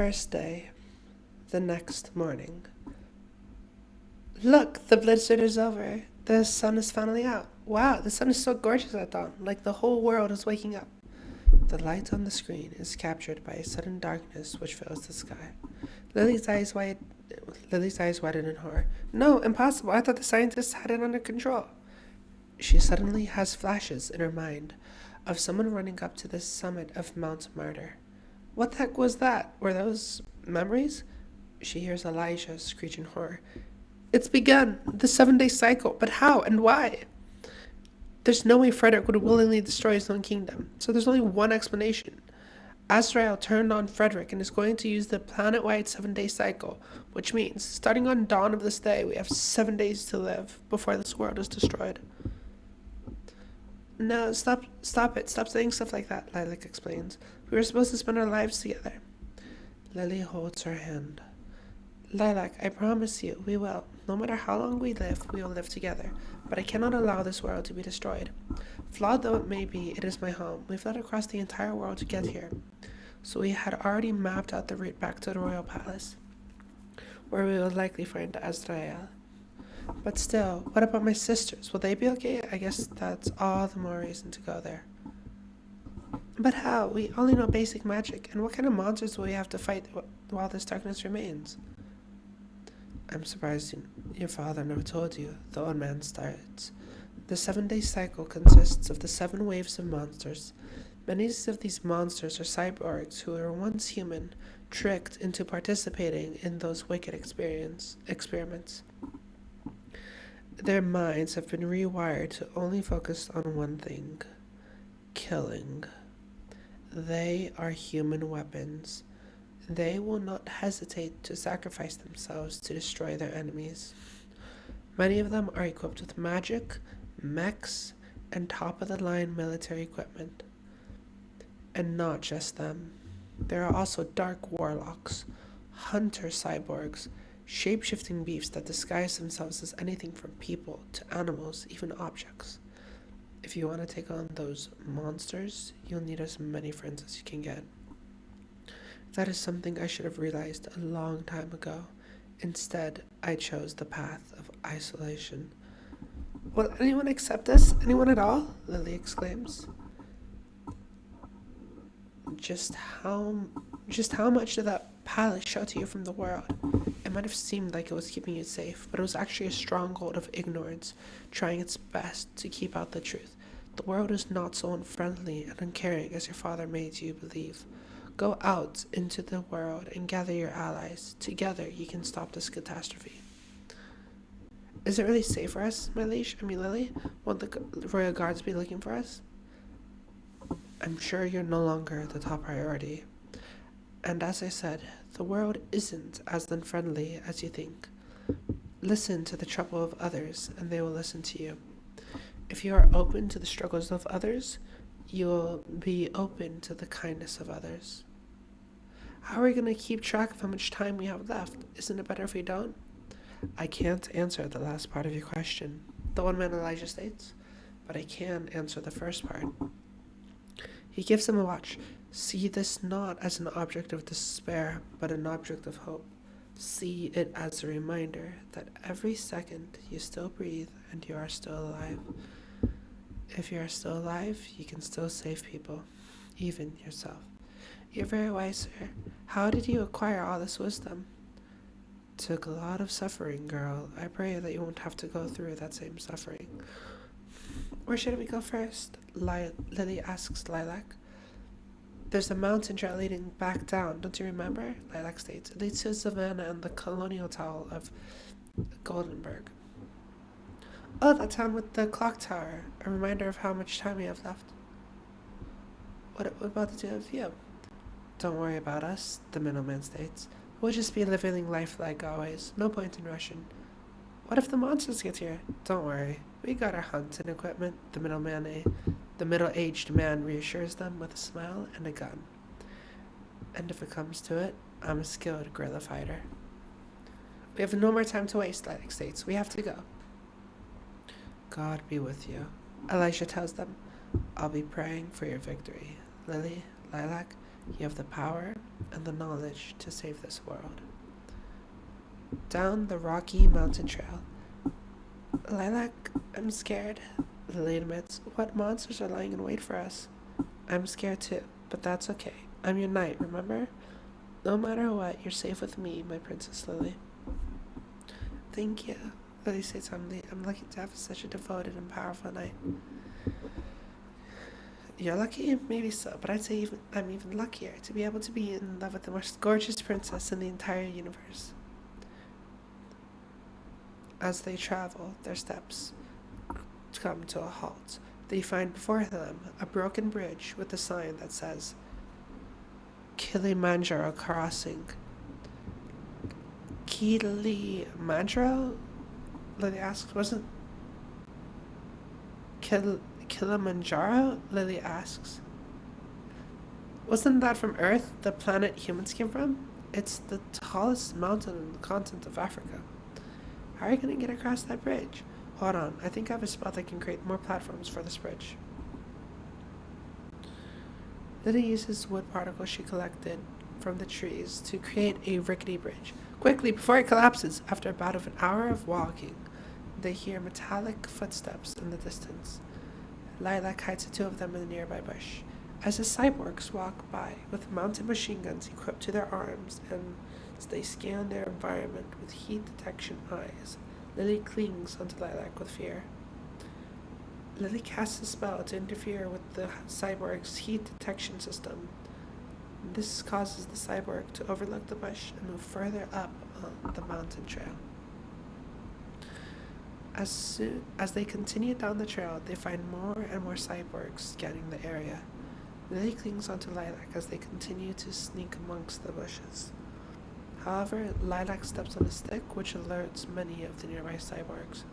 first day, the next morning. Look, the blizzard is over. The sun is finally out. Wow, the sun is so gorgeous at dawn, like the whole world is waking up. The light on the screen is captured by a sudden darkness which fills the sky. Lily's eyes widen in horror. No, impossible. I thought the scientists had it under control. She suddenly has flashes in her mind of someone running up to the summit of Mount Martyr. What the heck was that? Were those memories? She hears Elijah screech in horror. It's begun! The 7-day cycle! But how and why? There's no way Frederick would willingly destroy his own kingdom, so there's only one explanation. Azrael turned on Frederick and is going to use the planet-wide 7-day cycle, which means, starting on dawn of this day, we have 7 days to live before this world is destroyed. No, stop it. Stop saying stuff like that, Lilac explains. We were supposed to spend our lives together. Lily holds her hand. Lilac, I promise you, we will. No matter how long we live, we will live together. But I cannot allow this world to be destroyed. Flawed though it may be, it is my home. We've led across the entire world to get here. So we had already mapped out the route back to the royal palace, where we would likely find Azrael. But still, what about my sisters? Will they be okay? I guess that's all the more reason to go there. But how? We only know basic magic, and what kind of monsters will we have to fight while this darkness remains? I'm surprised your father never told you, the old man starts. The 7-day cycle consists of the 7 waves of monsters. Many of these monsters are cyborgs who were once human, tricked into participating in those wicked experiments. Their minds have been rewired to only focus on one thing: killing. They are human weapons. They will not hesitate to sacrifice themselves to destroy their enemies. Many of them are equipped with magic, mechs, and top-of-the-line military equipment. And not just them. There are also dark warlocks, hunter cyborgs, shape-shifting beasts that disguise themselves as anything from people to animals, even objects. If you want to take on those monsters, you'll need as many friends as you can get. That is something I should have realized a long time ago. Instead, I chose the path of isolation. Will anyone accept this? Anyone at all? Lily exclaims. Just how much did that palace shelter you from the world? It might have seemed like it was keeping you safe, but it was actually a stronghold of ignorance, trying its best to keep out the truth. The world is not so unfriendly and uncaring as your father made you believe. Go out into the world and gather your allies. Together, you can stop this catastrophe. Is it really safe for us, Lily? Won't the royal guards be looking for us? I'm sure you're no longer the top priority. And as I said, the world isn't as unfriendly as you think. Listen to the trouble of others, and they will listen to you. If you are open to the struggles of others, you will be open to the kindness of others. How are we going to keep track of how much time we have left? Isn't it better if we don't? I can't answer the last part of your question, the one man Elijah states, but I can answer the first part. He gives him a watch. See this not as an object of despair, but an object of hope. See it as a reminder that every second you still breathe and you are still alive. If you are still alive, you can still save people, even yourself. You're very wise, sir. How did you acquire all this wisdom? Took a lot of suffering, girl. I pray that you won't have to go through that same suffering. Where should we go first? Lily asks Lilac. There's a mountain trail leading back down, don't you remember? Lilac states. It leads to Savannah and the colonial town of Goldenberg. Oh, that town with the clock tower. A reminder of how much time we have left. What about the two of you? Don't worry about us, the middleman states. We'll just be living life like always. No point in rushing. What if the monsters get here? Don't worry. We got our hunting equipment, the middle-aged man reassures them with a smile and a gun. And if it comes to it, I'm a skilled guerrilla fighter. We have no more time to waste, Lilac states. We have to go. God be with you. Elisha tells them, I'll be praying for your victory. Lily, Lilac, you have the power and the knowledge to save this world. Down the rocky mountain trail. Lilac, I'm scared, Lily admits. What monsters are lying in wait for us? I'm scared too, but that's okay. I'm your knight, remember? No matter what, you're safe with me, my Princess Lily. Thank you, Lily says humbly. I'm lucky to have such a devoted and powerful knight. You're lucky? Maybe so, but I'd say I'm even luckier to be able to be in love with the most gorgeous princess in the entire universe. As they travel, their steps come to a halt. They find before them a broken bridge with a sign that says Kilimanjaro Crossing. Kilimanjaro? Lily asks. Wasn't Kilimanjaro? Lily asks. Wasn't that from Earth, the planet humans came from? It's the tallest mountain on the continent of Africa. How are you going to get across that bridge? Hold on, I think I have a spot that can create more platforms for this bridge. Lily uses wood particles she collected from the trees to create a rickety bridge. Quickly, before it collapses, after about an hour of walking, they hear metallic footsteps in the distance. Lilac hides the two of them in a nearby bush. As the cyborgs walk by with mounted machine guns equipped to their arms and as they scan their environment with heat detection eyes, Lily clings onto Lilac with fear. Lily casts a spell to interfere with the cyborg's heat detection system. This causes the cyborg to overlook the bush and move further up on the mountain trail. As they continue down the trail, they find more and more cyborgs scanning the area. Lily clings onto Lilac as they continue to sneak amongst the bushes. However, Lilac steps on a stick, which alerts many of the nearby cyborgs.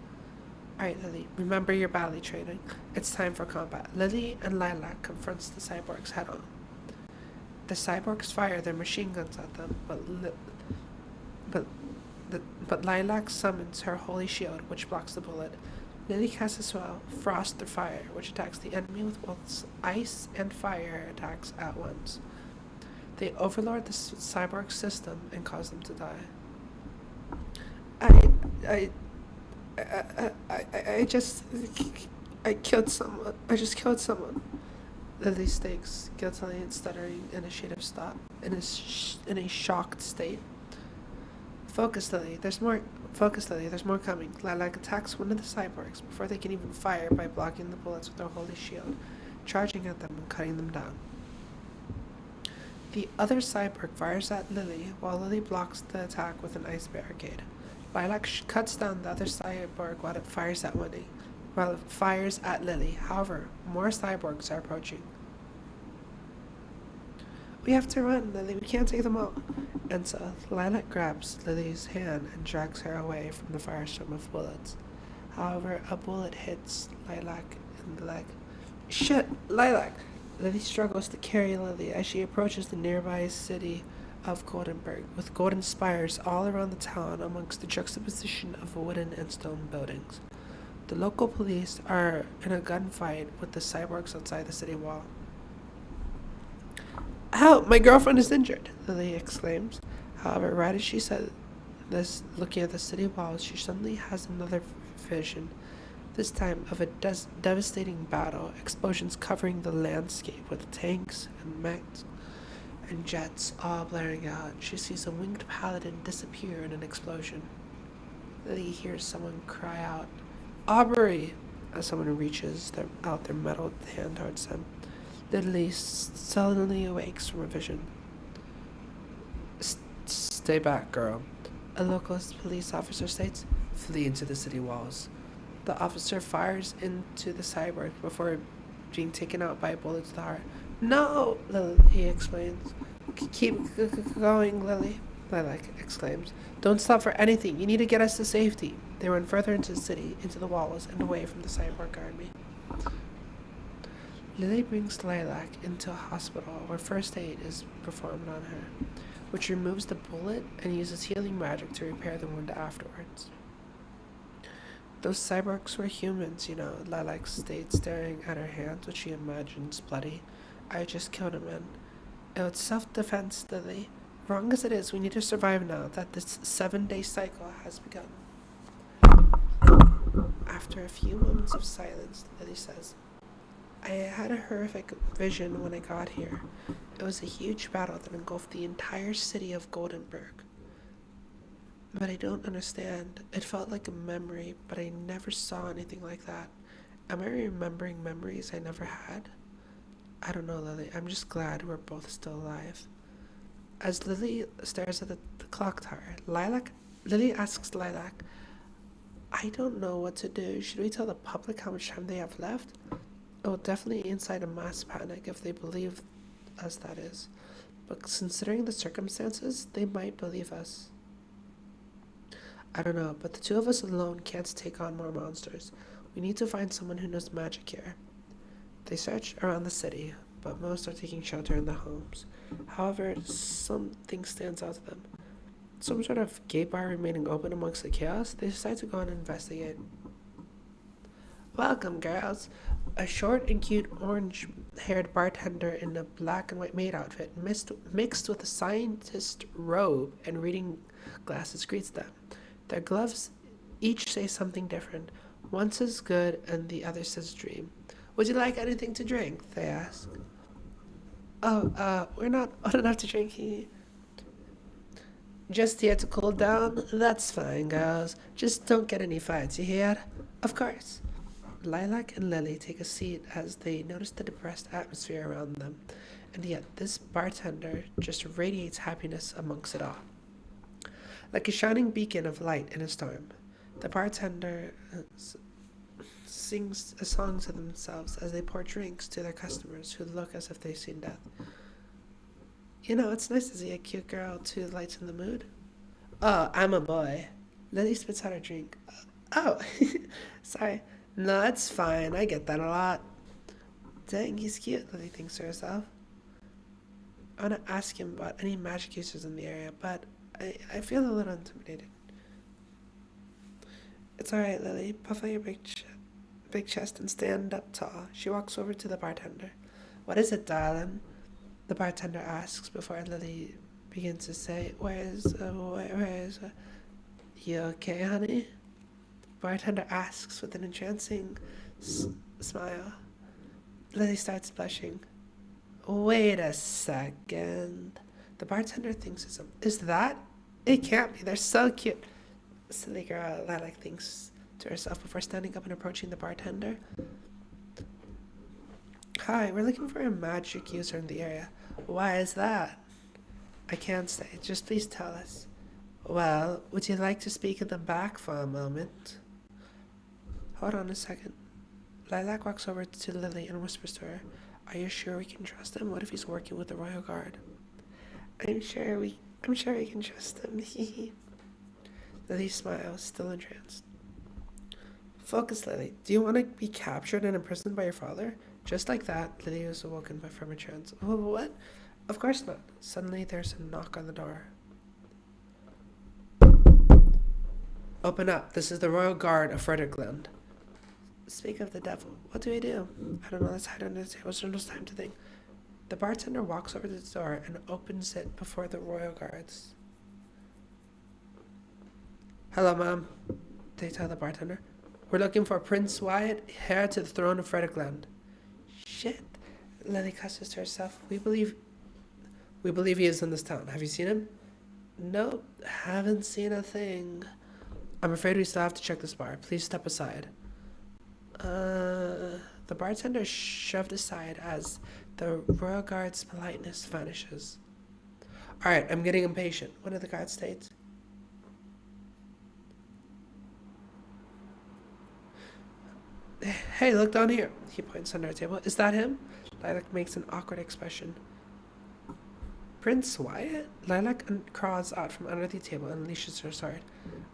Alright, Lily, remember your ballet training. It's time for combat. Lily and Lilac confronts the cyborgs head-on. The cyborgs fire their machine guns at them, but Lilac summons her holy shield, which blocks the bullet. Lily casts a spell, Frost Through Fire, which attacks the enemy with both ice and fire attacks at once. They overlord the cyborg system and cause them to die. I killed someone. I just killed someone. Lily stakes, guiltily and stuttering in a shade of stop, in a shocked state. Focus, Lily. There's more coming. Lilac attacks one of the cyborgs before they can even fire by blocking the bullets with her holy shield, charging at them and cutting them down. The other cyborg fires at Lily, while Lily blocks the attack with an ice barricade. Lilac cuts down the other cyborg while it fires at Lily. However, more cyborgs are approaching. We have to run, Lily. We can't take them all. And so, Lilac grabs Lily's hand and drags her away from the firestorm of bullets. However, a bullet hits Lilac in the leg. Shit, Lilac! Lily struggles to carry Lily as she approaches the nearby city of Goldenberg, with golden spires all around the town amongst the juxtaposition of wooden and stone buildings. The local police are in a gunfight with the cyborgs outside the city wall. Help! My girlfriend is injured! Lily exclaims. However, right as she said this, looking at the city walls, she suddenly has another vision, this time of a devastating battle, explosions covering the landscape with tanks and mechs and jets all blaring out. She sees a winged paladin disappear in an explosion. Lily hears someone cry out, Aubrey! As someone reaches out their metal hand towards them. Lily suddenly awakes from a vision. Stay back, girl. A local police officer states, flee into the city walls. The officer fires into the cyborg before being taken out by a bullet to the heart. No! He explains. Keep going, Lily, Lilac exclaims. Don't stop for anything. You need to get us to safety. They run further into the city, into the walls, and away from the cyborg army. Lily brings Lilac into a hospital where first aid is performed on her, which removes the bullet and uses healing magic to repair the wound afterwards. Those cyborgs were humans, Lilac states, staring at her hands, which she imagines bloody. I just killed a man. Oh, it's self-defense, Lily. Wrong as it is, we need to survive now that this 7-day cycle has begun. After a few moments of silence, Lily says, I had a horrific vision when I got here. It was a huge battle that engulfed the entire city of Goldenberg. But I don't understand. It felt like a memory, but I never saw anything like that. Am I remembering memories I never had? I don't know, Lily. I'm just glad we're both still alive. As Lily stares at the clock tower, Lily asks Lilac, I don't know what to do. Should we tell the public how much time they have left? It will definitely incite a mass panic if they believe us, that is. But considering the circumstances, they might believe us. I don't know, but the two of us alone can't take on more monsters. We need to find someone who knows magic here. They search around the city, but most are taking shelter in the homes. However, something stands out to them. Some sort of gay bar remaining open amongst the chaos. They decide to go and investigate. Welcome, girls. A short and cute orange-haired bartender in a black and white maid outfit mixed with a scientist robe and reading glasses greets them. Their gloves each say something different. One says good and the other says dream. Would you like anything to drink? They ask. Oh, we're not old enough to drink here. Just here to cool down? That's fine, girls. Just don't get any fights, you hear? Of course. Lilac and Lily take a seat as they notice the depressed atmosphere around them, and yet this bartender just radiates happiness amongst it all. Like a shining beacon of light in a storm, the bartender sings a song to themselves as they pour drinks to their customers who look as if they've seen death. You know, it's nice to see a cute girl to lighten the mood. Oh, I'm a boy. Lily spits out her drink. Oh, sorry. No, it's fine. I get that a lot. Dang, he's cute, Lily thinks to herself. I want to ask him about any magic users in the area, but I feel a little intimidated. It's alright, Lily. Puff out your big chest and stand up tall. She walks over to the bartender. What is it, darling? The bartender asks before Lily begins to say, where is you okay, honey? Bartender asks with an entrancing smile. Lily starts blushing. Wait a second. The bartender thinks is that? It can't be. They're so cute. Silly girl, Lilac thinks to herself before standing up and approaching the bartender. Hi, we're looking for a magic user in the area. Why is that? I can't say. Just please tell us. Well, would you like to speak in the back for a moment? Hold on a second. Lilac walks over to Lily and whispers to her, Are you sure we can trust him? What if he's working with the Royal Guard? I'm sure we can trust him. Lily smiles, still entranced. Focus, Lily. Do you want to be captured and imprisoned by your father? Just like that, Lily was awoken from a trance. What? Of course not. Suddenly, there's a knock on the door. Open up. This is the Royal Guard of Frederickland. Speak of the devil. What do we do? I don't know. Let's hide under the table. There's no time to think. The bartender walks over to the door and opens it before the Royal Guards. Hello, Mom. They tell the bartender. We're looking for Prince Wyatt, heir to the throne of Frederickland. Shit. Lily cusses to herself. We believe he is in this town. Have you seen him? Nope. Haven't seen a thing. I'm afraid we still have to check this bar. Please step aside. The bartender shoved aside as the Royal Guard's politeness vanishes. Alright, I'm getting impatient, one of the guards states. Hey, look down here. He points under a table. Is that him? Lilac makes an awkward expression. Prince Wyatt? Lilac crawls out from under the table and unleashes her sword.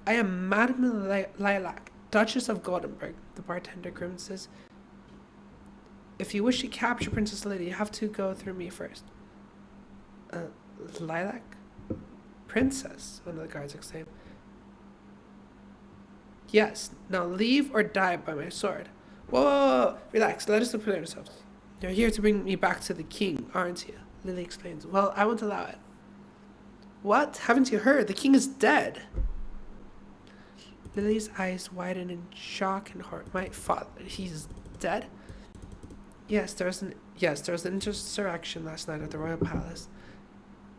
I am Madame Lilac, Duchess of Goldenberg, the bartender grimaces. If you wish to capture Princess Lily, you have to go through me first. Lilac? Princess, one of the guards exclaimed. Yes, now leave or die by my sword. Whoa, relax, let us prepare ourselves. You're here to bring me back to the king, aren't you? Lily explains. Well, I won't allow it. What? Haven't you heard? The king is dead. Lily's eyes widen in shock and horror. My father, he's dead? Yes, there was an insurrection last night at the royal palace.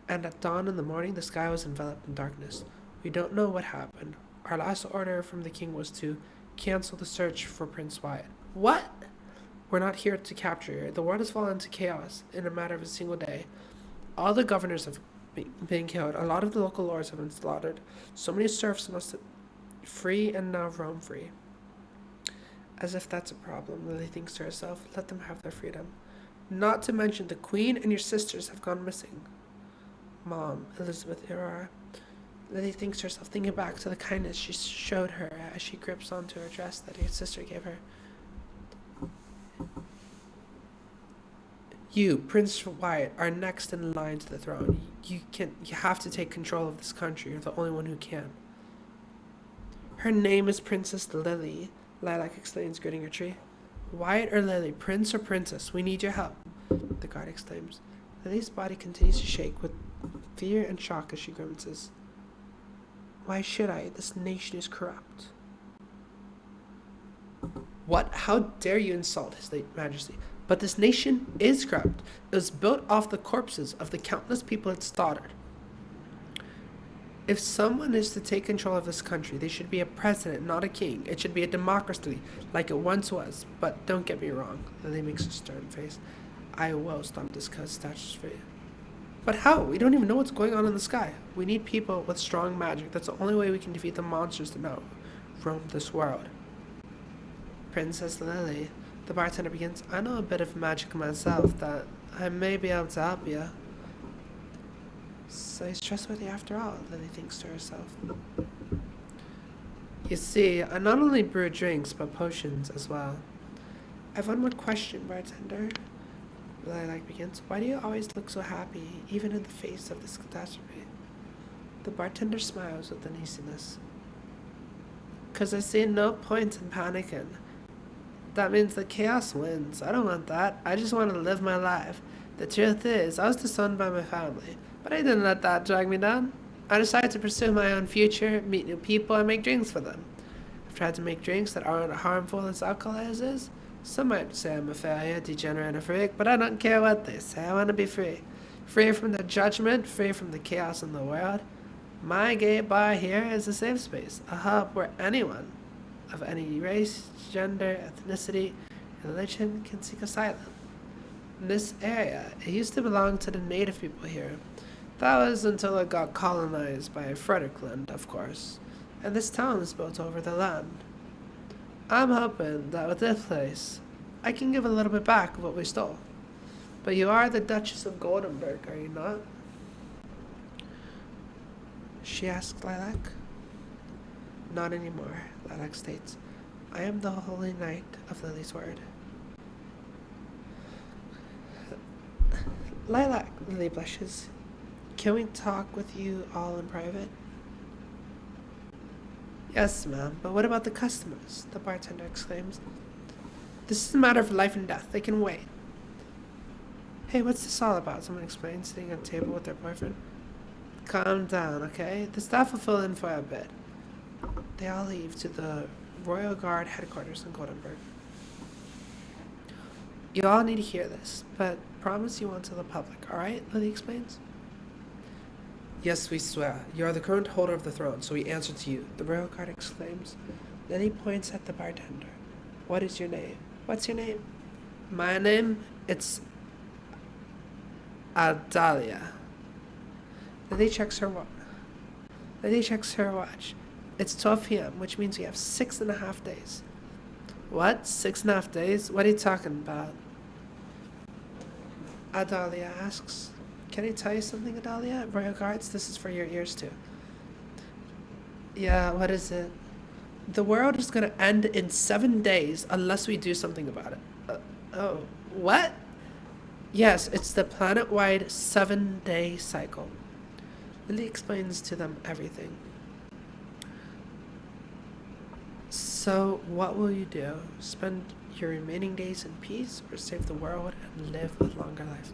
And at dawn in the morning, the sky was enveloped in darkness. We don't know what happened. Our last order from the king was to cancel the search for Prince Wyatt. What? We're not here to capture you. The world has fallen into chaos in a matter of a single day. All the governors have been killed. A lot of the local lords have been slaughtered. So many serfs must free and now roam free. As if that's a problem, Lily thinks to herself. Let them have their freedom. Not to mention the queen and your sisters have gone missing. Mom, Elizabeth Aurora. Lily thinks to herself, thinking back to the kindness she showed her as she grips onto her dress that her sister gave her. You, Prince Wyatt, are next in line to the throne. You have to take control of this country. You're the only one who can. Her name is Princess Lily, Lilac explains, gritting her tree. Wyatt or Lily, prince or princess, we need your help, the guard exclaims. Lily's body continues to shake with fear and shock as she grimaces. Why should I? This nation is corrupt. What? How dare you insult His late Majesty? But this nation is corrupt. It was built off the corpses of the countless people it slaughtered. If someone is to take control of this country, they should be a president, not a king. It should be a democracy, like it once was. But don't get me wrong. Lily makes a stern face. I will stomp this cuss statues for you. But how? We don't even know what's going on in the sky. We need people with strong magic. That's the only way we can defeat the monsters that now roam this world. Princess Lily, the bartender begins. I know a bit of magic myself that I may be able to help you. So he's trustworthy after all, Lily thinks to herself. You see, I not only brew drinks, but potions as well. I have one more question, bartender. Lilac begins. Why do you always look so happy, even in the face of this catastrophe? The bartender smiles with uneasiness. 'Cause I see no point in panicking. That means the chaos wins. I don't want that. I just want to live my life. The truth is, I was disowned by my family, but I didn't let that drag me down. I decided to pursue my own future, meet new people, and make drinks for them. I've tried to make drinks that aren't harmful as alcohol is. Some might say I'm a failure, degenerate, or freak, but I don't care what they say. I want to be free. Free from the judgment, free from the chaos in the world. My gay bar here is a safe space, a hub where anyone of any race, gender, ethnicity, religion can seek asylum. This area, it used to belong to the native people here. That was until it got colonized by Frederickland, of course, and this town is built over the land. I'm hoping that with this place, I can give a little bit back of what we stole. But you are the Duchess of Goldenberg, are you not? She asked Lilac. Not anymore, Lilac states. I am the Holy Knight of Lily's Word. Lilac, Lily blushes. Can we talk with you all in private? Yes, ma'am, but what about the customers? The bartender exclaims. This is a matter of life and death. They can wait. Hey, what's this all about? Someone explains, sitting at a table with their boyfriend. Calm down, okay? The staff will fill in for a bit. They all leave to the Royal Guard headquarters in Goldenberg. You all need to hear this, but promise you won't tell the public, alright? Lily explains. Yes, we swear. You are the current holder of the throne, so we answer to you, the Royal Guard exclaims. Then he points at the bartender. What is your name? What's your name? My name? It's Adalia. Lily checks her watch. It's 12 p.m., which means we have 6.5 days. What? 6.5 days? What are you talking about? Adalia asks. Can I tell you something, Adalia? Royal Guards, this is for your ears too. Yeah, what is it? The world is going to end in 7 days unless we do something about it. What? Yes, it's the planet-wide 7-day cycle. Lily explains to them everything. So, what will you do? Spend your remaining days in peace or save the world and live a longer life?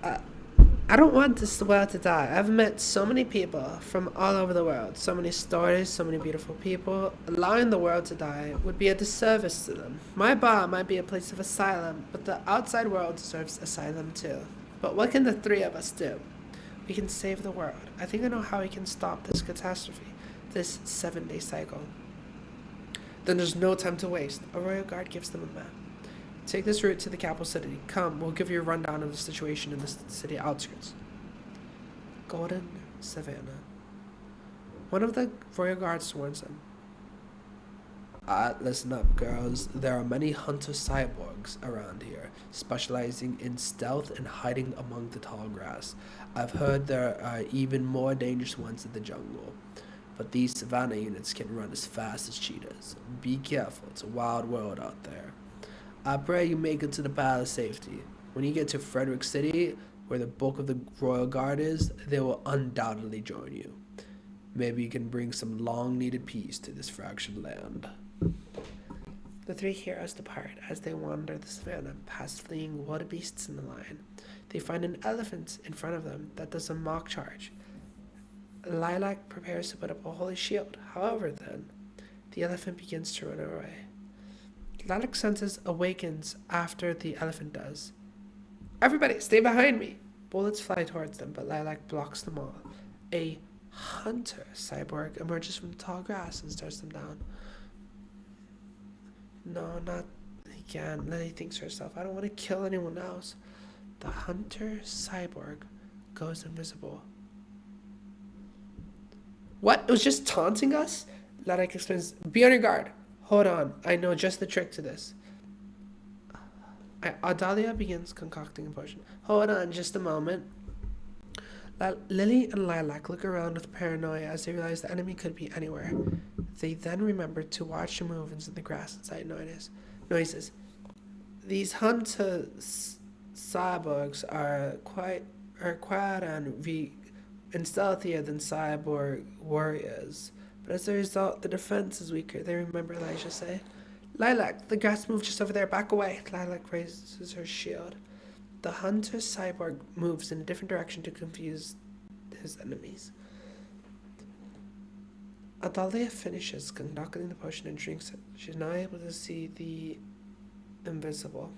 I don't want this world to die. I've met so many people from all over the world, so many stories, so many beautiful people. Allowing the world to die would be a disservice to them. My bar might be a place of asylum, but the outside world deserves asylum too. But what can the three of us do? We can save the world. I think I know how we can stop this catastrophe, this 7-day cycle. Then there's no time to waste. A royal guard gives them a map. Take this route to the capital city. Come, we'll give you a rundown of the situation in the city outskirts. Golden Savannah. One of the royal guards warns them. Listen up, girls. There are many hunter cyborgs around here, specializing in stealth and hiding among the tall grass. I've heard there are even more dangerous ones in the jungle. But these savannah units can run as fast as cheetahs. Be careful, it's a wild world out there. I pray you make it to the palace safety. When you get to Frederick City, where the bulk of the royal guard is, they will undoubtedly join you. Maybe you can bring some long-needed peace to this fractured land. The three heroes depart as they wander the savannah, past fleeing wildebeests in the line. They find an elephant in front of them that does a mock charge. Lilac prepares to put up a holy shield. However, then, the elephant begins to run away. Lilac's senses awakens after the elephant does. Everybody, stay behind me! Bullets fly towards them, but Lilac blocks them all. A hunter cyborg emerges from the tall grass and stares them down. No, not again. Lily thinks to herself, I don't want to kill anyone else. The hunter cyborg goes invisible. What? It was just taunting us? Lilac explains, be on your guard. Hold on, I know just the trick to this. Adalia begins concocting a potion. Hold on just a moment. Lily and Lilac look around with paranoia as they realize the enemy could be anywhere. They then remember to watch the movements in the grass inside noises. These hunter cyborgs are quiet and stealthier than cyborg warriors. But as a result, the defense is weaker, they remember Elijah say. Lilac, the grass moved just over there, back away. Lilac raises her shield. The hunter cyborg moves in a different direction to confuse his enemies. Adalia finishes concocting the potion and drinks it. She's now able to see the invisible.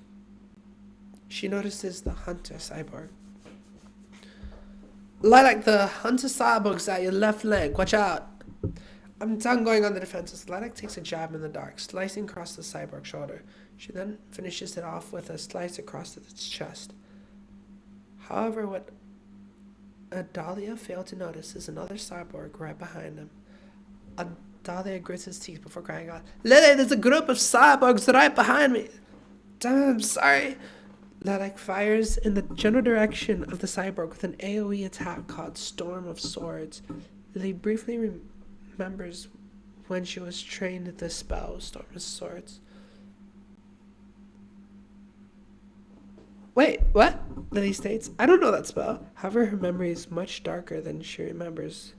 She notices the hunter cyborg. Lilac, the hunter cyborg's at your left leg. Watch out. I'm done going on the defenses. Lilac takes a jab in the dark, slicing across the cyborg's shoulder. She then finishes it off with a slice across its chest. However, what Adalia failed to notice is another cyborg right behind him. Adalia grits his teeth before crying out, Lily, there's a group of cyborgs right behind me. Damn, I'm sorry. Lilac fires in the general direction of the cyborg with an AoE attack called Storm of Swords. Lily briefly remembers when she was trained the spell Storm of Swords. Wait, what? Lily states, I don't know that spell. However, her memory is much darker than she remembers.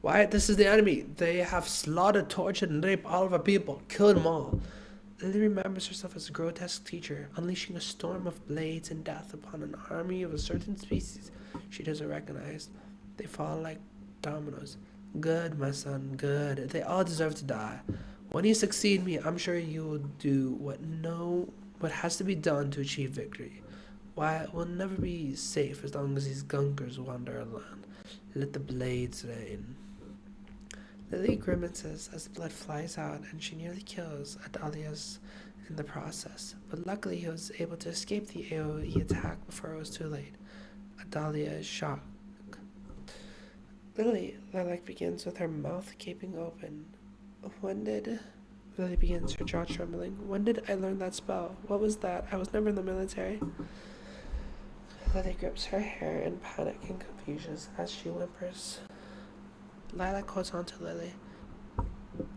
Wyatt, this is the enemy. They have slaughtered, tortured, and raped all of our people. Killed them all. Lily remembers herself as a grotesque teacher, unleashing a storm of blades and death upon an army of a certain species she doesn't recognize. They fall like dominoes. Good, my son, good. They all deserve to die. When you succeed me, I'm sure you will do what has to be done to achieve victory. Wyatt will never be safe as long as these gunkers wander alone. Let the blades rain. Lily grimaces as the blood flies out, and she nearly kills Adalia's in the process. But luckily, he was able to escape the AoE attack before it was too late. Adalia is shocked. Lilac begins with her mouth gaping open. Lily begins, her jaw trembling. When did I learn that spell? What was that? I was never in the military. Lily grips her hair in panic and confusion as she whimpers. Lilac holds on to Lily.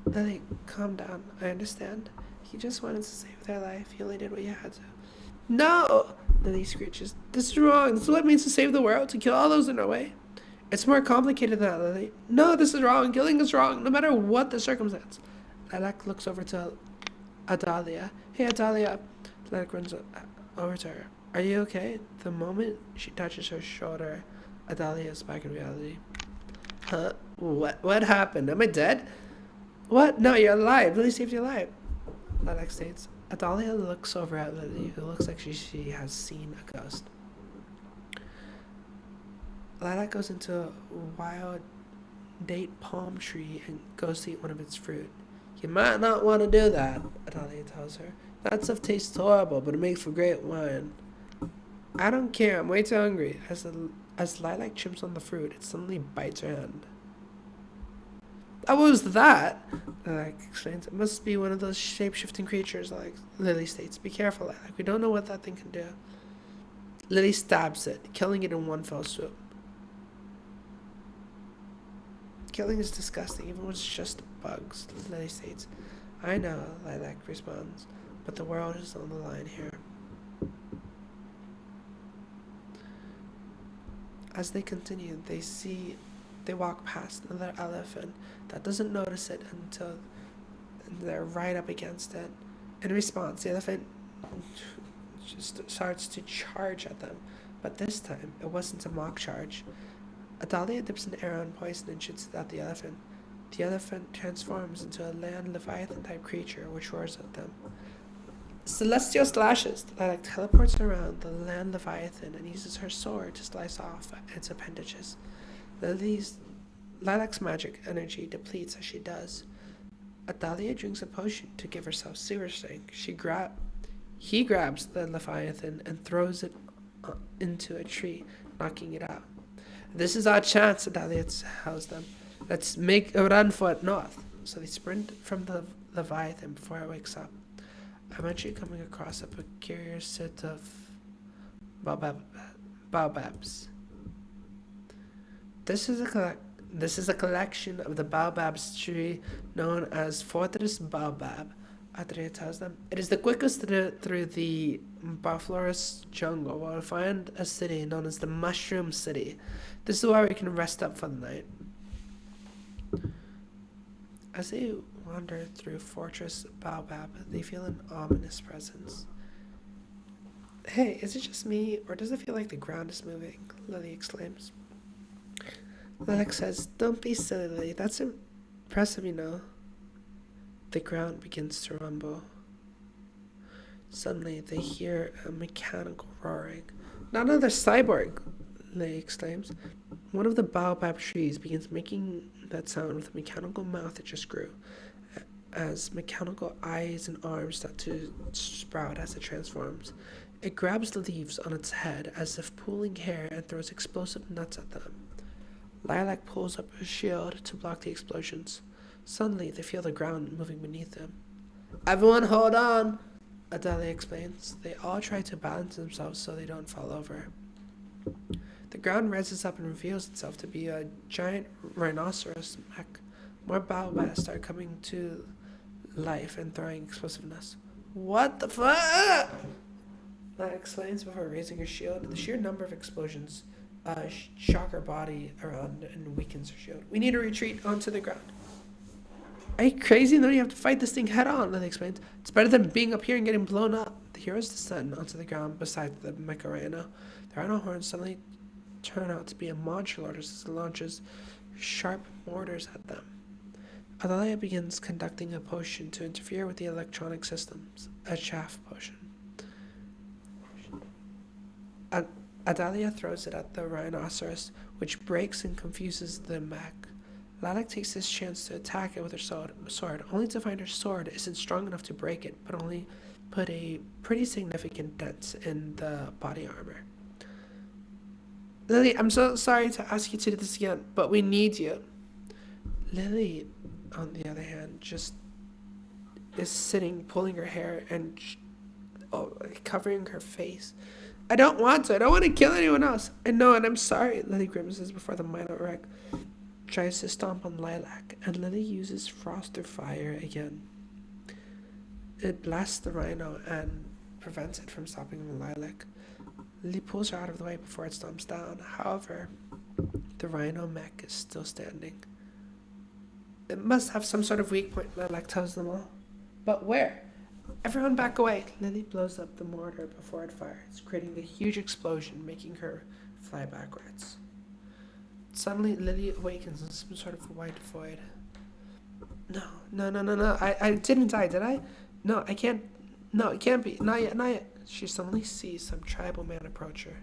Lily, calm down. I understand. He just wanted to save their life. You only did what you had to. No! Lily screeches. This is wrong. This is what it means to save the world, to kill all those in our way. It's more complicated than that, Lily. No, this is wrong. Killing is wrong, no matter what the circumstance. Lilac looks over to Adalia. Hey, Adalia. Lilac runs over to her. Are you okay? The moment she touches her shoulder, Adalia is back in reality. Huh? What happened? Am I dead? What? No, you're alive. Lily saved your life. Lilac states. Adalia looks over at Lily, who looks like she has seen a ghost. Lilac goes into a wild date palm tree and goes to eat one of its fruit. You might not want to do that, Adalia tells her. That stuff tastes horrible, but it makes for great wine. I don't care, I'm way too hungry. As Lilac chimps on the fruit, it suddenly bites her hand. What was that? Lilac explains. It must be one of those shape-shifting creatures, like Lily states. Be careful, Lilac. We don't know what that thing can do. Lily stabs it, killing it in one fell swoop. Killing is disgusting, even when it's just bugs, Lily states. I know, Lilac responds, but the world is on the line here. As they continue, they walk past another elephant that doesn't notice it until they're right up against it. In response, the elephant just starts to charge at them, but this time it wasn't a mock charge. Adalia dips an arrow in poison and shoots it at the elephant. The elephant transforms into a land leviathan-type creature which roars at them. Celestial slashes! Lilac teleports around the land leviathan and uses her sword to slice off its appendages. Lilac's magic energy depletes as she does. Adalia drinks a potion to give herself sewer strength. He grabs the leviathan and throws it into a tree, knocking it out. This is our chance, Adalia tells them. Let's make a run for it north. So they sprint from the leviathan before it wakes up. Eventually coming across a peculiar set of baobabs. This is a collection of the baobabs tree known as Fortress Baobab, Adria tells them. It is the quickest through the Biflorous jungle where we'll find a city known as the Mushroom City. This is where we can rest up for the night. As they wander through Fortress Baobab, they feel an ominous presence. Hey, is it just me, or does it feel like the ground is moving? Lily exclaims. Lilac says, don't be silly, Lily. That's impressive, you know. The ground begins to rumble. Suddenly, they hear a mechanical roaring. Not another cyborg, Lily exclaims. One of the baobab trees begins making that sound with a mechanical mouth it just grew, as mechanical eyes and arms start to sprout as it transforms. It grabs the leaves on its head as if pulling hair and throws explosive nuts at them. Lilac pulls up her shield to block the explosions. Suddenly, they feel the ground moving beneath them. Everyone hold on, Adalia explains. They all try to balance themselves so they don't fall over. The ground rises up and reveals itself to be a giant rhinoceros mech. More baobabs start coming to life and throwing explosiveness. What the fuck? Lilac exclaims before raising her shield. The sheer number of explosions shock her body around and weakens her shield. We need to retreat onto the ground. Are you crazy? No, you have to fight this thing head on, Lily explains. It's better than being up here and getting blown up. The heroes descend onto the ground beside the mecha rhino. The rhino horns suddenly turn out to be a monster lord as it launches sharp mortars at them. Adalia begins conducting a potion to interfere with the electronic systems, a chaff potion. Adalia throws it at the rhinoceros, which breaks and confuses the mech. Lilac takes this chance to attack it with her sword, only to find her sword isn't strong enough to break it, but only put a pretty significant dent in the body armor. Lily, I'm so sorry to ask you to do this again, but we need you. Lily, on the other hand, just is sitting, pulling her hair and covering her face. I don't want to. I don't want to kill anyone else. I know, and I'm sorry, Lily grimaces before the minor wreck tries to stomp on Lilac, and Lily uses Frost through Fire again. It blasts the rhino and prevents it from stopping Lilac. Lily pulls her out of the way before it stomps down. However, the rhino mech is still standing. It must have some sort of weak point, Lilac tells them all. But where? Everyone back away! Lily blows up the mortar before it fires, creating a huge explosion, making her fly backwards. Suddenly, Lily awakens in some sort of white void. No. I didn't die, did I? No, I can't. No, it can't be. Not yet, not yet. She suddenly sees some tribal man approach her.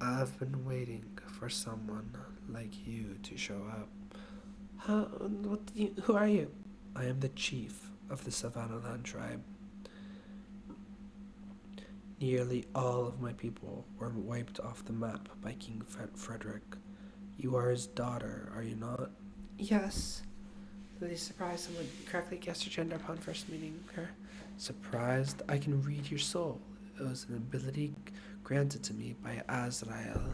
I've been waiting for someone like you to show up. Who are you? I am the chief of the Savannah-land tribe. Nearly all of my people were wiped off the map by King Frederick. You are his daughter, are you not? Yes. Lily surprised someone correctly guessed her gender upon first meeting her. Surprised? I can read your soul. It was an ability granted to me by Azrael.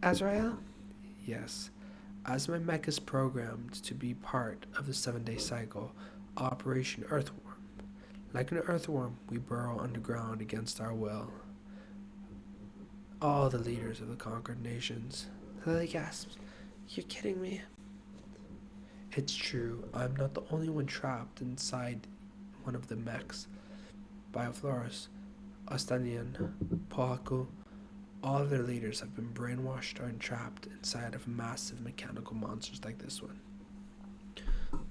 Azrael? Yes. As my mech is programmed to be part of the 7-day cycle, Operation Earthworm. Like an earthworm, we burrow underground against our will. All the leaders of the conquered nations. Lily gasps. You're kidding me. It's true. I'm not the only one trapped inside one of the mechs. Bioflorus, Ostanian, Pohaku, all of their leaders have been brainwashed or entrapped inside of massive mechanical monsters like this one.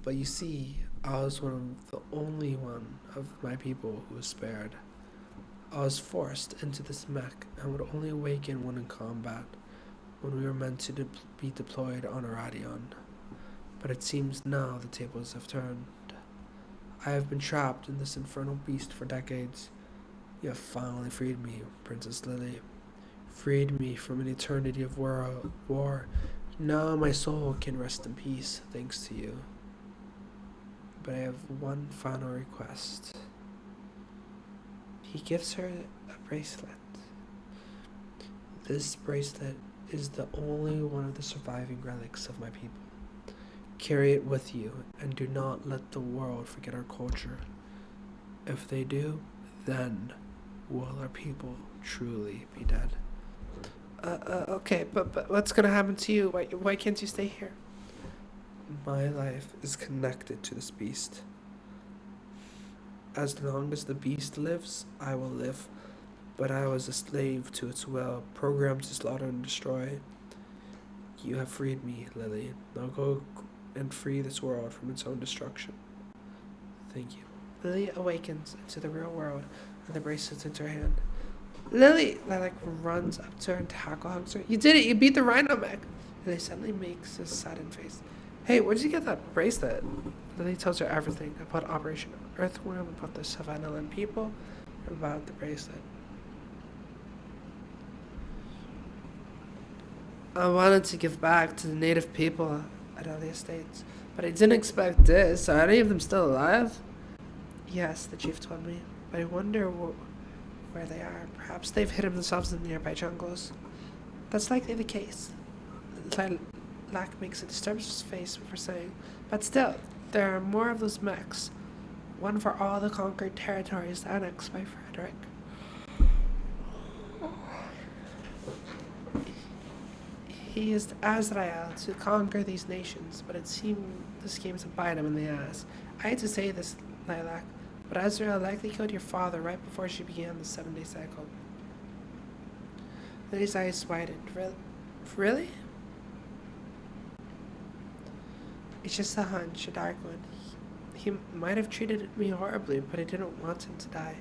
But you see, I was one of the only one of my people who was spared. I was forced into this mech and would only awaken when in combat, when we were meant to be deployed on Uradion. But it seems now the tables have turned. I have been trapped in this infernal beast for decades. You have finally freed me, Princess Lily. Freed me from an eternity of war. Now my soul can rest in peace, thanks to you. But I have one final request. He gives her a bracelet. This bracelet is the only one of the surviving relics of my people. Carry it with you, and do not let the world forget our culture. If they do, then will our people truly be dead. Okay, but what's gonna happen to you? Why can't you stay here? My life is connected to this beast. As long as the beast lives, I will live. But I was a slave to its will, programmed to slaughter and destroy. You have freed me, Lily. Now go and free this world from its own destruction. Thank you. Lily awakens into the real world, and the bracelet's into her hand. Lily! Lilac runs up to her and hugs her. You did it! You beat the rhino mech! Lily suddenly makes a saddened face. Hey, where did you get that bracelet? Lily tells her everything about Operation Earthworm, about the Savannah-land people, and about the bracelet. I wanted to give back to the native people at all the estates, but I didn't expect this. Are any of them still alive? Yes, the chief told me, but I wonder where they are. Perhaps they've hidden themselves in the nearby jungles. That's likely the case. Lilac makes a disturbed face before saying, but still, there are more of those mechs. One for all the conquered territories annexed by Frederick. He used Azrael to conquer these nations, but it seemed this came to bite him in the ass. I hate to say this, Lilac, but Azrael likely killed your father right before she began the 7-day cycle. Lily's eyes widened. Really? It's just a hunch, a dark one. He might have treated me horribly, but I didn't want him to die.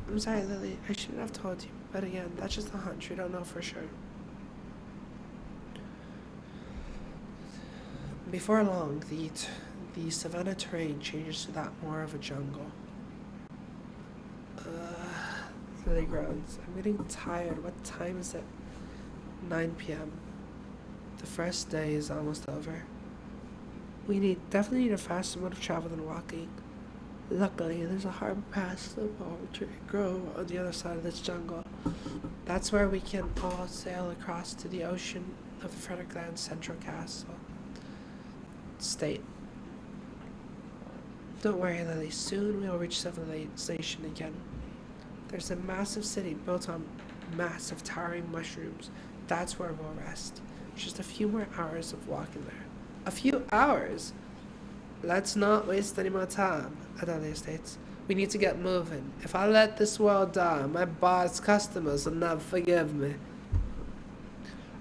I'm sorry, Lily. I shouldn't have told you. But again, that's just a hunch. We don't know for sure. Before long, the savanna terrain changes to that more of a jungle. Lily groans. I'm getting tired. What time is it? 9 p.m. The first day is almost over. We definitely need a faster mode of travel than walking. Luckily, there's a harbor past the poetry grove on the other side of this jungle. That's where we can all sail across to the ocean of the Frederickland Central Castle State. Don't worry, Lily. Soon we'll reach civilization again. There's a massive city built on massive towering mushrooms. That's where we'll rest. Just a few more hours of walking there. A few hours? Let's not waste any more time, Adalia states. We need to get moving. If I let this world die, my boss customers will never forgive me.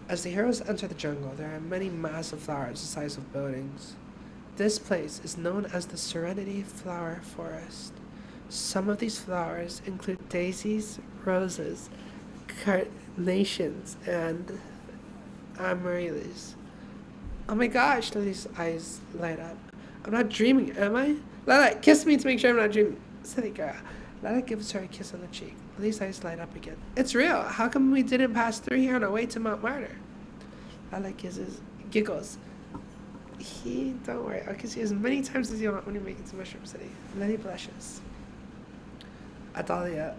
As the heroes enter the jungle, there are many massive flowers the size of buildings. This place is known as the Serenity Flower Forest. Some of these flowers include daisies, roses, carnations, and amaryllis. Oh my gosh, Lily's eyes light up. I'm not dreaming, am I? Lilac, kiss me to make sure I'm not dreaming. Silly girl. Lilac gives her a kiss on the cheek. Lily's eyes light up again. It's real. How come we didn't pass through here on our way to Mount Martyr? Lilac giggles. Don't worry, I can see as many times as you want when you make it to Mushroom City. Lily blushes. Adalia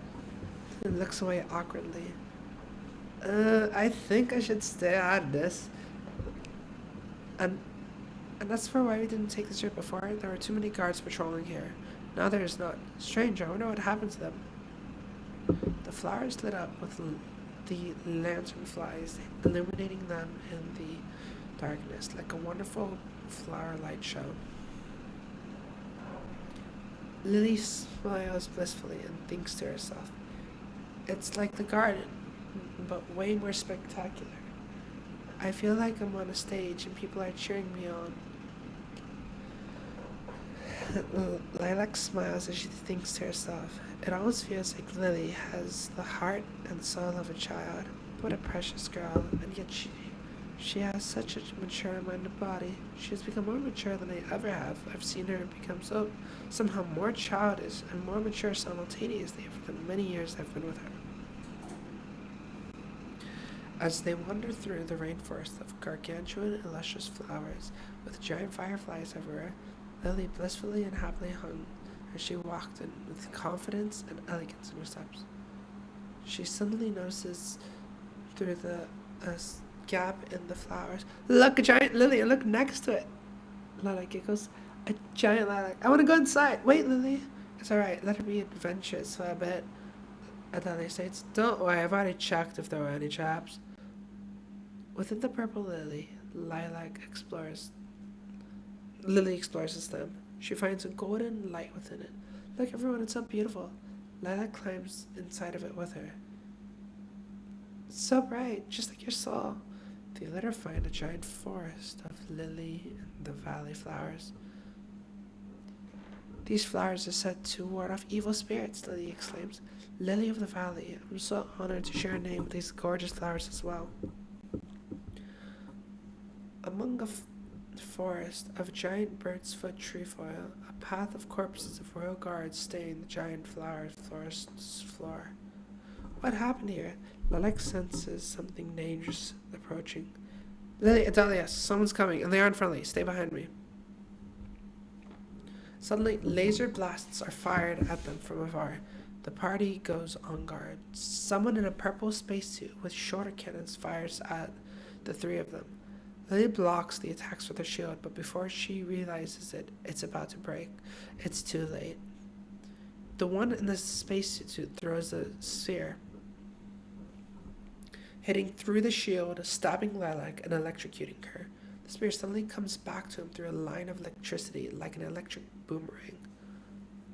looks away awkwardly. I think I should stay on this. And that's for why we didn't take this route before. There were too many guards patrolling here. Now there is not. Strange, I wonder what happened to them. The flowers lit up with the lantern flies, illuminating them in the darkness like a wonderful flower light show. Lily smiles blissfully and thinks to herself, it's like the garden, but way more spectacular. I feel like I'm on a stage and people are cheering me on. Lilac smiles as she thinks to herself, it almost feels like Lily has the heart and soul of a child. What a precious girl, and yet she has such a mature mind and body. She has become more mature than I ever have. I've seen her become somehow more childish and more mature simultaneously for the many years I've been with her. As they wander through the rainforest of gargantuan and luscious flowers, with giant fireflies everywhere, Lily blissfully and happily hung as she walked in with confidence and elegance in her steps. She suddenly notices through the gap in the flowers, look, a giant lily, and look next to it. Lilac giggles, a giant lilac. I want to go inside. Wait, Lily. It's alright, let her be adventurous for a bit. Adalia states, don't worry, I've already checked if there were any traps. Within the purple lily, Lily explores the stem. She finds a golden light within it. Look, everyone, it's so beautiful. Lilac climbs inside of it with her. It's so bright, just like your soul. They let her find a giant forest of lily and the valley flowers. These flowers are said to ward off evil spirits, Lily exclaims. Lily of the Valley, I'm so honored to share a name with these gorgeous flowers as well. Among a forest of giant bird's foot trefoil, a path of corpses of royal guards stain the giant florist's floor. What happened here? Lilac senses something dangerous approaching. Lily, Adalia, someone's coming, and they aren't friendly. Stay behind me. Suddenly, laser blasts are fired at them from afar. The party goes on guard. Someone in a purple spacesuit with shorter cannons fires at the three of them. Lily blocks the attacks with her shield, but before she realizes it's about to break. It's too late. The one in the spacesuit throws a sphere, hitting through the shield, stabbing Lilac and electrocuting her. The spear suddenly comes back to him through a line of electricity like an electric boomerang.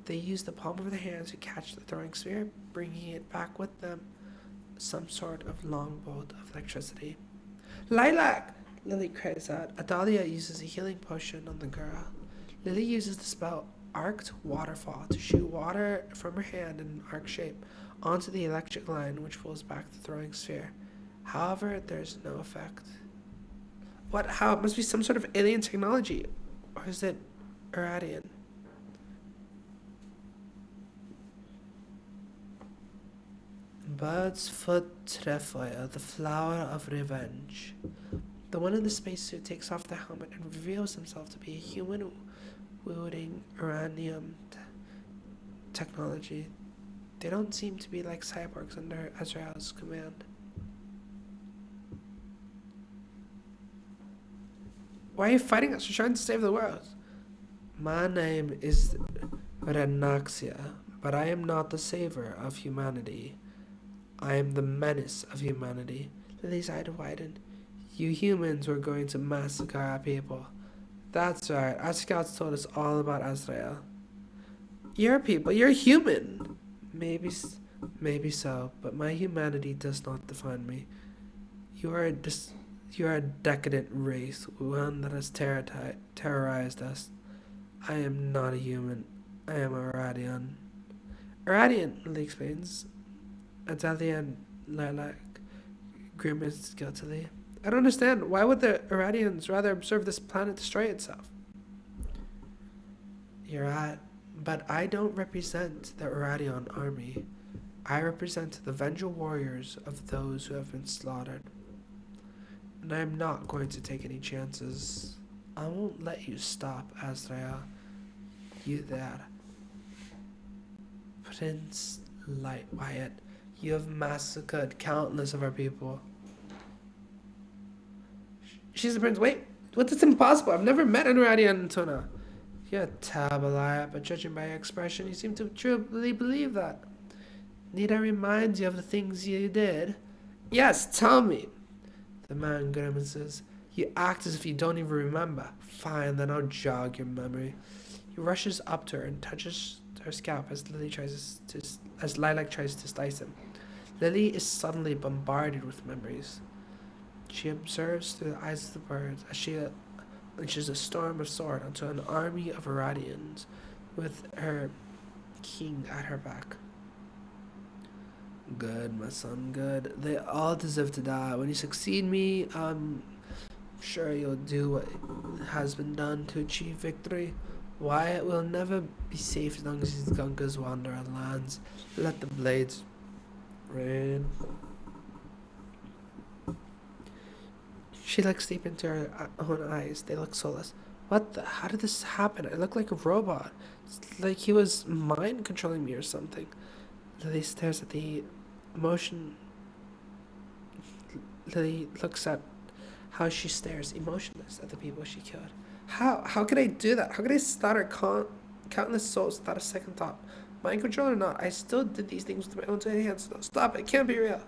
They use the palm of their hands to catch the throwing spear, bringing it back with them, some sort of long bolt of electricity. Lilac! Lily cries out. Adalia uses a healing potion on the girl. Lily uses the spell Arced Waterfall to shoot water from her hand in an arc shape onto the electric line, which pulls back the throwing sphere. However, there's no effect. What? How? It must be some sort of alien technology. Or is it Uradion? Bird's foot trefoil, the flower of revenge. The one in the spacesuit takes off the helmet and reveals himself to be a human wielding uranium technology. They don't seem to be like cyborgs under Azrael's command. Why are you fighting us? We're trying to save the world. My name is Renaxia, but I am not the savior of humanity. I am the menace of humanity. Lily's eye widened. You humans were going to massacre our people. That's right. Our scouts told us all about Azrael. You're people. You're human. Maybe, maybe so, but my humanity does not define me. You are you are a decadent race, one that has terrorized us. I am not a human. I am a Uradion. Uradion, Lily explains. Adalia and Lilac grimaced guiltily. I don't understand. Why would the Uradians rather observe this planet destroy itself? You're right. But I don't represent the Uradion army. I represent the vengeful warriors of those who have been slaughtered. And I am not going to take any chances. I won't let you stop, Azrael. You there. Prince Wyatt, you have massacred countless of our people. She's the prince. Wait, what's impossible? I've never met an Uradian until now. You're a terrible liar, but judging by your expression, you seem to truly believe that. Need I remind you of the things you did? Yes, tell me. The man grimaces. You act as if you don't even remember. Fine, then I'll jog your memory. He rushes up to her and touches her scalp as Lilac tries to slice him. Lily is suddenly bombarded with memories. She observes through the eyes of the birds as she unleashes a storm of sword onto an army of Uradians with her king at her back. Good, my son, good. They all deserve to die. When you succeed me, I'm sure you'll do what has been done to achieve victory. Wyatt will never be safe as long as his Gungas wander on lands. Let the blades rain. She looks deep into her own eyes. They look soulless. What the? How did this happen? I look like a robot. It's like he was mind controlling me or something. Lily stares at the emotion. Lily looks at how she stares, emotionless, at the people she killed. How could I do that? How could I slaughter countless souls without a second thought? Mind control or not, I still did these things with my own tiny hands. No, stop it. It can't be real.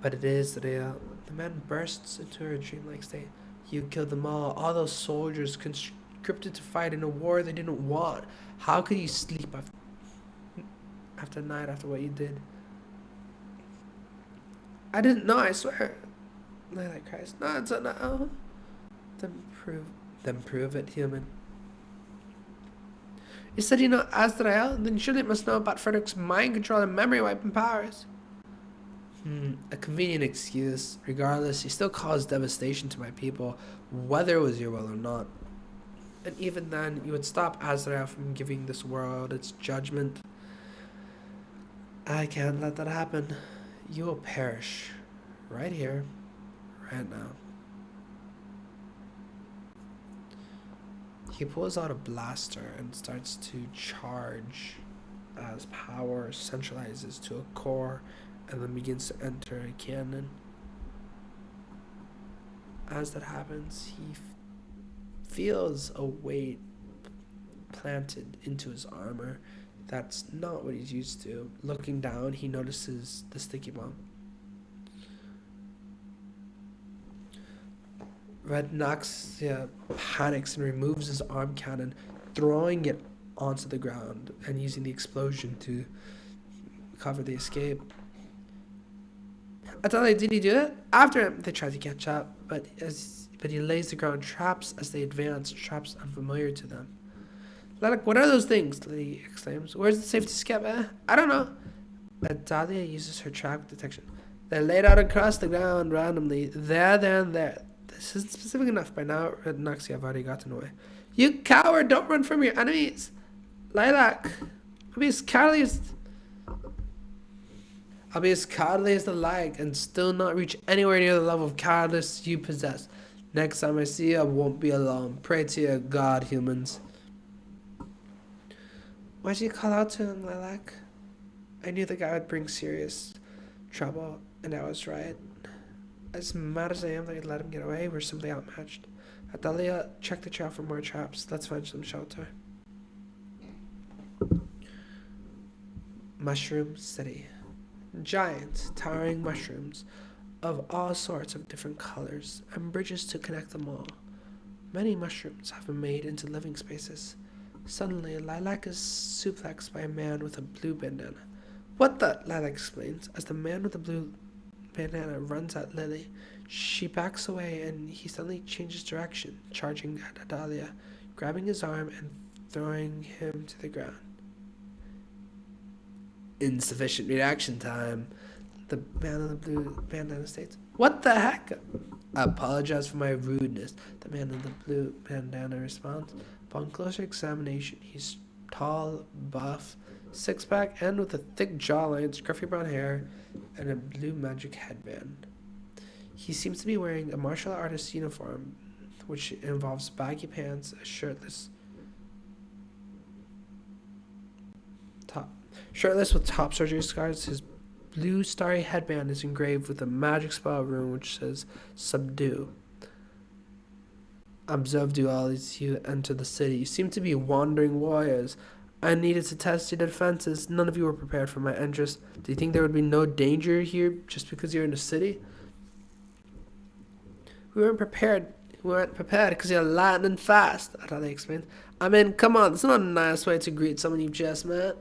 But it is real. The man bursts into her dreamlike state. You killed them all those soldiers conscripted to fight in a war they didn't want. How could you sleep after night after what you did? I didn't know, I swear. Lilac cries. No, it's no. Then prove it, human. You said you know Azrael? Then surely it must know about Frederick's mind control and memory wiping powers. A convenient excuse. Regardless, he still caused devastation to my people, whether it was your will or not. And even then, you would stop Azrael from giving this world its judgment. I can't let that happen. You will perish. Right here. Right now. He pulls out a blaster and starts to charge as power centralizes to a core and then begins to enter a cannon. As that happens, he feels a weight planted into his armor. That's not what he's used to. Looking down, he notices the sticky bomb. Red Noxia panics and removes his arm cannon, throwing it onto the ground and using the explosion to cover the escape. I thought, did he do it? After him, they try to catch up, but he lays the ground traps as they advance, traps unfamiliar to them. Lilac, what are those things? Lily exclaims. Where's the safe to escape? I don't know. Adalia uses her trap detection. They're laid out across the ground randomly. There, and there. This isn't specific enough. By now, Red Noxia have already gotten away. You coward! Don't run from your enemies! Lilac, I'll be as cowardly as the lag and still not reach anywhere near the level of cowardice you possess. Next time I see you, I won't be alone. Pray to your God, humans. Why'd you call out to him, Lilac? I knew the guy would bring serious trouble, and I was right. As mad as I am that I let him get away, we're simply outmatched. Adalia, check the trail for more traps. Let's find some shelter. Mushroom City. Giant, towering mushrooms of all sorts of different colors, and bridges to connect them all. Many mushrooms have been made into living spaces. Suddenly, Lilac is suplexed by a man with a blue bandana. What the? Lilac explains. As the man with the blue bandana runs at Lily, she backs away and he suddenly changes direction, charging at Adalia, grabbing his arm and throwing him to the ground. Insufficient reaction time, the man in the blue bandana states. What the heck? I apologize for my rudeness, the man in the blue bandana responds. Upon closer examination, he's tall, buff, six-pack, and with a thick jawline, scruffy brown hair, and a blue magic headband. He seems to be wearing a martial artist uniform, which involves baggy pants, a shirtless with top surgery scars. His blue starry headband is engraved with a magic spell rune which says subdue. Observed you all as you enter the city. You seem to be wandering warriors. I needed to test your defenses. None of you were prepared for my entrance. Do you think there would be no danger here just because you're in the city? We weren't prepared. We weren't prepared because you're lightning fast, I thought they explained. I mean, come on, that's not a nice way to greet someone you've just met.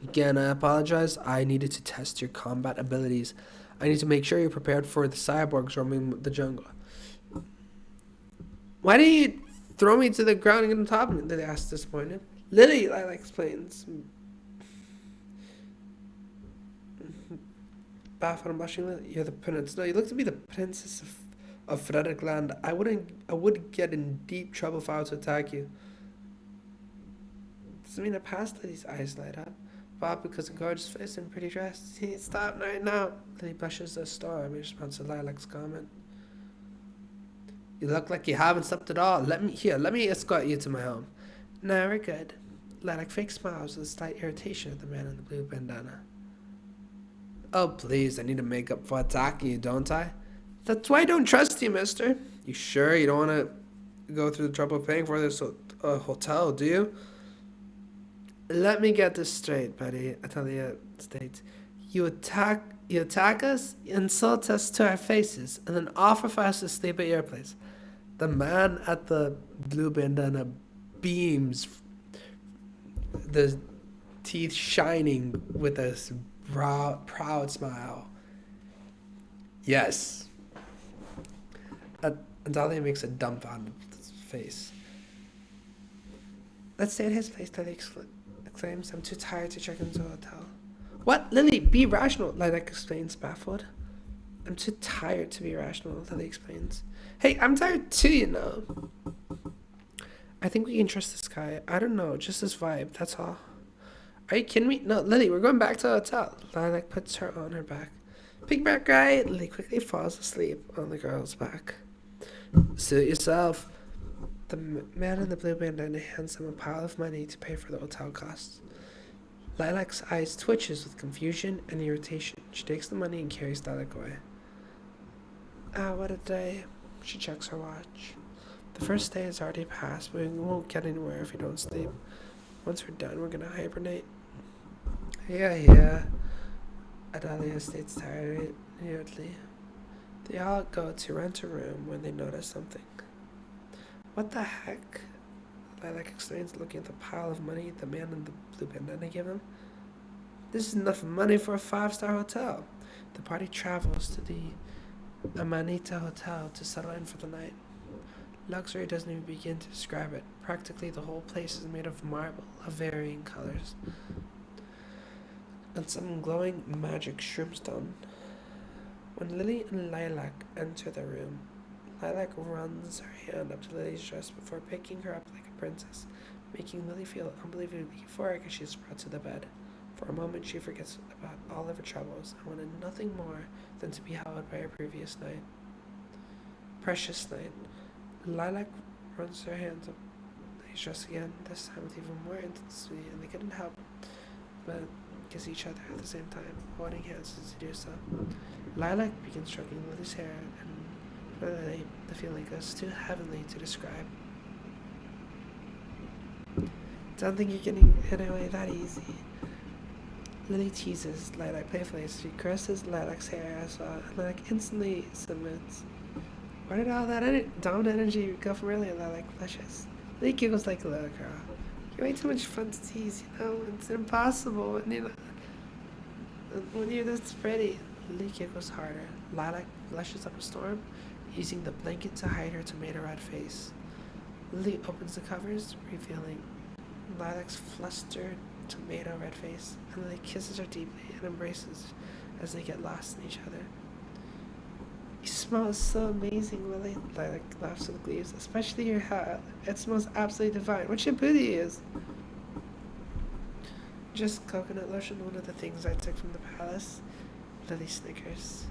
Again, I apologize. I needed to test your combat abilities. I need to make sure you're prepared for the cyborgs roaming the jungle. Why did you throw me to the ground and get on top of me? They asked, disappointed. Lily, Lilac explains. Baffled and blushing, you're the prince. No, you look to be the princess of Frederickland. I would get in deep trouble if I were to attack you. Does it mean I passed Lily's eyes light up? Bob, because a gorgeous face and pretty dress. Stop right now. Lily blushes a storm in response to Lilac's comment. You look like you haven't slept at all. Let me escort you to my home. No, we're good. Lilac fake smiles with a slight irritation at the man in the blue bandana. Oh, please, I need to make up for attacking you, don't I? That's why I don't trust you, mister. You sure you don't want to go through the trouble of paying for this hotel, do you? Let me get this straight, buddy, Atalia states. You attack us, insult us to our faces, and then offer for us to sleep at your place. The man at the blue bandana beams, the teeth shining with a proud smile. Yes. Adalia makes a dumbfounded face. Let's stay at his place, Lily exclaims. I'm too tired to check into the hotel. What? Lily, be rational, Lilac explains, baffled. I'm too tired to be rational, Lily explains. Hey, I'm tired too, you know. I think we can trust this guy. I don't know, just his vibe, that's all. Are you kidding me? No, Lily, we're going back to the hotel. Lilac puts her on her back. Pigback guy. Lily quickly falls asleep on the girl's back. Suit yourself. The man in the blue bandana hands him a pile of money to pay for the hotel costs. Lilac's eyes twitches with confusion and irritation. She takes the money and carries Lilac away. Ah, what a day. She checks her watch. The first day has already passed, but we won't get anywhere if we don't sleep. Once we're done, we're gonna hibernate. Yeah. Adalia states tiredly. They all go to rent a room when they notice something. What the heck? Lilac explains, looking at the pile of money the man in the blue bandana gave him. This is enough money for a 5-star hotel. The party travels to the Amanita Hotel to settle in for the night. Luxury doesn't even begin to describe it. Practically the whole place is made of marble of varying colors and some glowing magic shroomstone. When Lily and Lilac enter the room, Lilac runs her hand up to Lily's dress before picking her up like a princess, making Lily feel unbelievably euphoric as she is brought to the bed. For a moment she forgets about all of her troubles and wanted nothing more than to be held by her previous night. Precious night. Lilac runs her hands up Lily's dress again, this time with even more intensity, and they couldn't help but kiss each other at the same time, holding hands as they do so. Lilac begins stroking Lily's hair, and for Lily, the feeling goes too heavenly to describe. Don't think you're getting it away that easy. Lily teases Lilac playfully as she caresses Lilac's hair as well, and Lilac instantly submits. Where did all that down energy go from earlier? Lilac blushes. Lily giggles like a little girl. You're way too much fun to tease, you know? It's impossible when you're this pretty. Lily giggles harder. Lilac blushes up a storm, using the blanket to hide her tomato red face. Lily opens the covers, revealing Lilac's flustered tomato red face, and Lily kisses her deeply and embraces as they get lost in each other. You smell so amazing, Lily. Lilac laughs with glee, especially your hat. It smells absolutely divine. What your booty is? Just coconut lotion, one of the things I took from the palace. Lily snickers.